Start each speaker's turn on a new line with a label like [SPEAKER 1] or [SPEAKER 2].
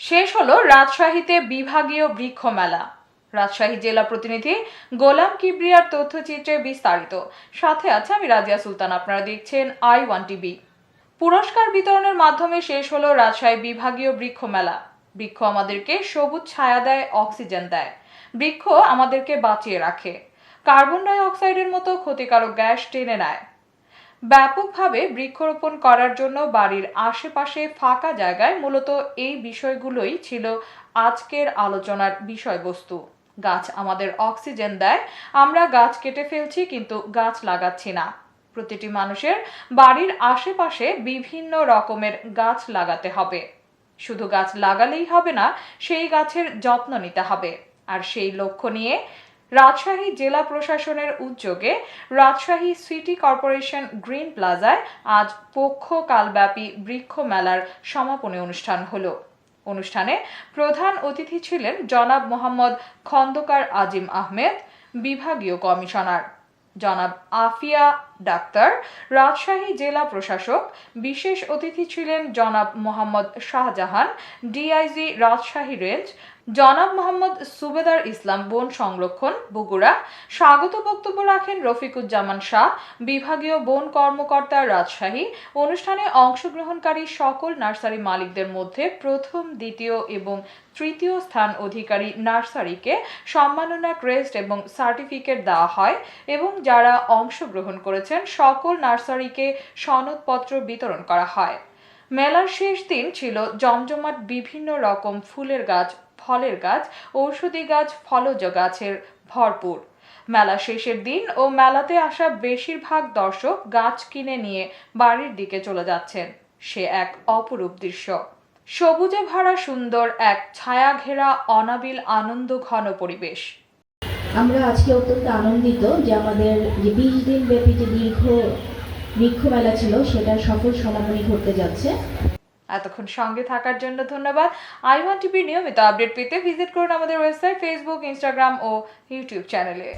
[SPEAKER 1] শেষ হলো রাজশাহীতে বিভাগীয় বৃক্ষ মেলা। রাজশাহী জেলা প্রতিনিধি গোলাম কিবরিয়ার তথ্যচিত্রে বিস্তারিত। সাথে আছে আমি রাজিয়া সুলতান। আপনারা দেখছেন i1 টিভি। পুরস্কার বিতরণের মাধ্যমে শেষ হলো রাজশাহী বিভাগীয় বৃক্ষ মেলা। বৃক্ষ আমাদেরকে সবুজ ছায়া দেয়, অক্সিজেন দেয়। বৃক্ষ আমাদেরকে বাঁচিয়ে রাখে, কার্বন ডাই অক্সাইডের মতো ক্ষতিকারক গ্যাস টেনে নেয়। ব্যাপকভাবে বৃক্ষরোপণ করার জন্য বাড়ির আশেপাশে ফাঁকা জায়গায় মূলত এই বিষয়গুলোই ছিল আজকের আলোচনার বিষয়বস্তু। গাছ আমাদের অক্সিজেন দেয়, আমরা গাছ কেটে ফেলছি কিন্তু গাছ লাগাচ্ছি না। প্রতিটি মানুষের বাড়ির আশেপাশে বিভিন্ন রকমের গাছ লাগাতে হবে। শুধু গাছ লাগালেই হবে না, সেই গাছের যত্ন নিতে হবে। আর সেই লক্ষ্য নিয়ে রাজশাহী জেলা প্রশাসনের উদ্যোগে রাজশাহী সিটি কর্পোরেশন গ্রিন প্লাজায় আজ পক্ষকালব্যাপী বৃক্ষ মেলার সমাপনী অনুষ্ঠান হলো। অনুষ্ঠানে প্রধান অতিথি ছিলেন জনাব মোহাম্মদ খন্দকার আজিম আহমেদ, বিভাগীয় কমিশনার, জনাব আফিয়া ডাক্তার, রাজশাহী জেলা প্রশাসক। বিশেষ অতিথি ছিলেন জনাব মোহাম্মদ শাহজাহান, ডিআইজি রাজশাহী রেঞ্জ, জনাব মোহাম্মদ সুবেদার ইসলাম, বন সংরক্ষণ, বগুড়া। স্বাগত বক্তব্য রাখেন রফিকুজ্জামান শাহ, বিভাগীয় বন কর্মকর্তা, রাজশাহী। অনুষ্ঠানে অংশগ্রহণকারী সকল নার্সারি মালিকদের মধ্যে প্রথম, দ্বিতীয় এবং তৃতীয় স্থান অধিকারী নার্সারিকে সম্মাননা ক্রেস্ট এবং সার্টিফিকেট দেওয়া হয় এবং যারা অংশগ্রহণ করেছেন সকল নার্সারিকে সনদপত্র বিতরণ করা হয়। মেলার শেষ দিন ছিল জমজমাট। বিভিন্ন রকম ফুলের গাছ, ফলের গাছ, ঔষধি গাছ, ফলজ গাছের ভরপুর। মেলা শেষের দিন ও মেলাতে আসা বেশিরভাগ দর্শক গাছ কিনে নিয়ে বাড়ির দিকে চলে যাচ্ছেন। সে এক অপরূপ দৃশ্য। সবুজে ভরা সুন্দর এক ছায়া ঘেরা অনাবিল আনন্দ ঘন পরিবেশ।
[SPEAKER 2] আমরা আজকে অত্যন্ত আনন্দিত যে আমাদের যে 20 দিন ব্যাপী যে দীর্ঘ বৃক্ষ মেলা ছিল সেটার সফল সমাপনী ঘটতে যাচ্ছে।
[SPEAKER 1] এতক্ষণ সঙ্গে থাকার জন্য ধন্যবাদ। i1 টিভির নিয়মিত আপডেট পেতে ভিজিট করুন আমাদের ওয়েবসাইট, ফেসবুক, ইনস্টাগ্রাম ও ইউটিউব চ্যানেলে।